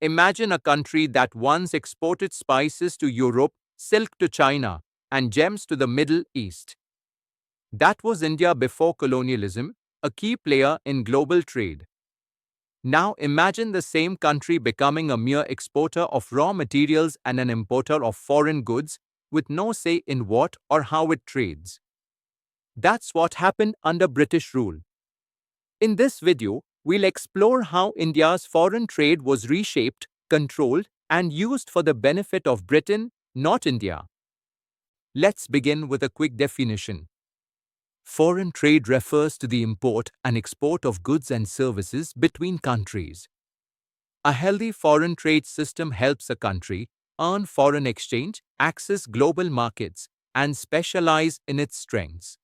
Imagine a country that once exported spices to Europe, silk to China, and gems to the Middle East. That was India before colonialism, a key player in global trade. Now imagine the same country becoming a mere exporter of raw materials and an importer of foreign goods with no say in what or how it trades. That's what happened under British rule. In this video, we'll explore how India's foreign trade was reshaped, controlled, and used for the benefit of Britain, not India. Let's begin with a quick definition. Foreign trade refers to the import and export of goods and services between countries. A healthy foreign trade system helps a country earn foreign exchange, access global markets, and specialize in its strengths.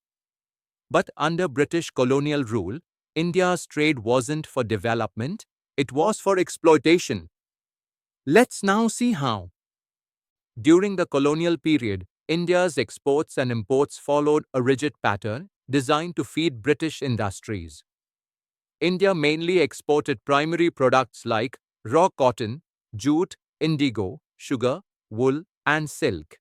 But under British colonial rule, India's trade wasn't for development, it was for exploitation. Let's now see how. During the colonial period, India's exports and imports followed a rigid pattern designed to feed British industries. India mainly exported primary products like raw cotton, jute, indigo, sugar, wool, and silk.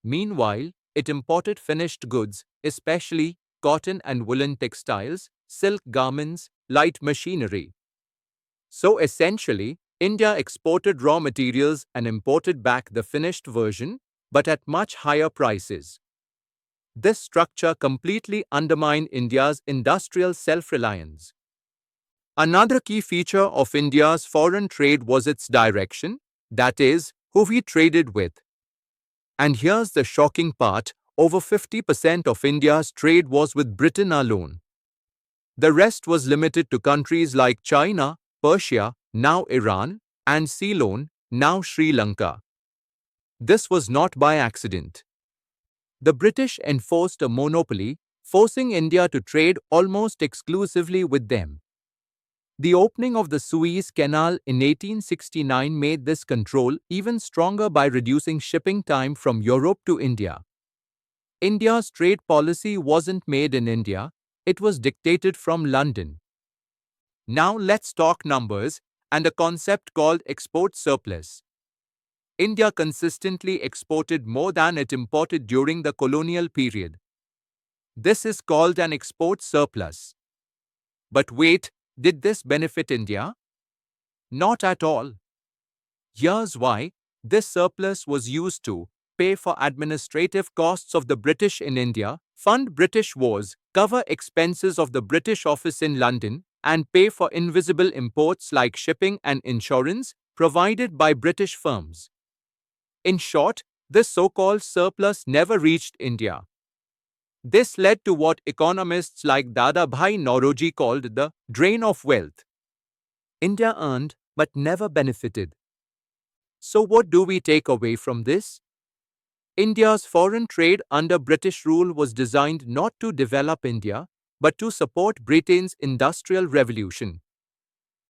Meanwhile, it imported finished goods, especially cotton and woolen textiles, silk garments, light machinery. So essentially, India exported raw materials and imported back the finished version, but at much higher prices. This structure completely undermined India's industrial self-reliance. Another key feature of India's foreign trade was its direction, that is, who we traded with. And here's the shocking part, over 50% of India's trade was with Britain alone. The rest was limited to countries like China, Persia, now Iran, and Ceylon, now Sri Lanka. This was not by accident. The British enforced a monopoly, forcing India to trade almost exclusively with them. The opening of the Suez Canal in 1869 made this control even stronger by reducing shipping time from Europe to India. India's trade policy wasn't made in India, it was dictated from London. Now let's talk numbers and a concept called export surplus. India consistently exported more than it imported during the colonial period. This is called an export surplus. But wait, did this benefit India? Not at all. Here's why. This surplus was used to pay for administrative costs of the British in India, fund British wars, cover expenses of the British office in London, and pay for invisible imports like shipping and insurance provided by British firms. In short, this so-called surplus never reached India. This led to what economists like Dadabhai Nauroji called the drain of wealth. India earned but never benefited. So what do we take away from this? India's foreign trade under British rule was designed not to develop India, but to support Britain's industrial revolution.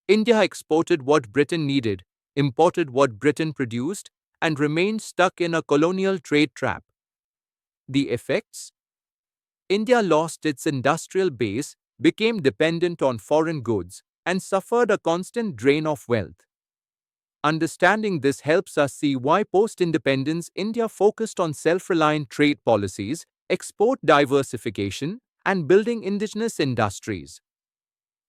India exported what Britain needed, imported what Britain produced, and remained stuck in a colonial trade trap. The effects? India lost its industrial base, became dependent on foreign goods, and suffered a constant drain of wealth. Understanding this helps us see why post-independence India focused on self-reliant trade policies, export diversification, and building indigenous industries.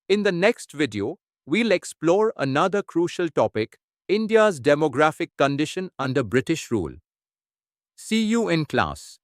In the next video, we'll explore another crucial topic, India's demographic condition under British rule. See you in class.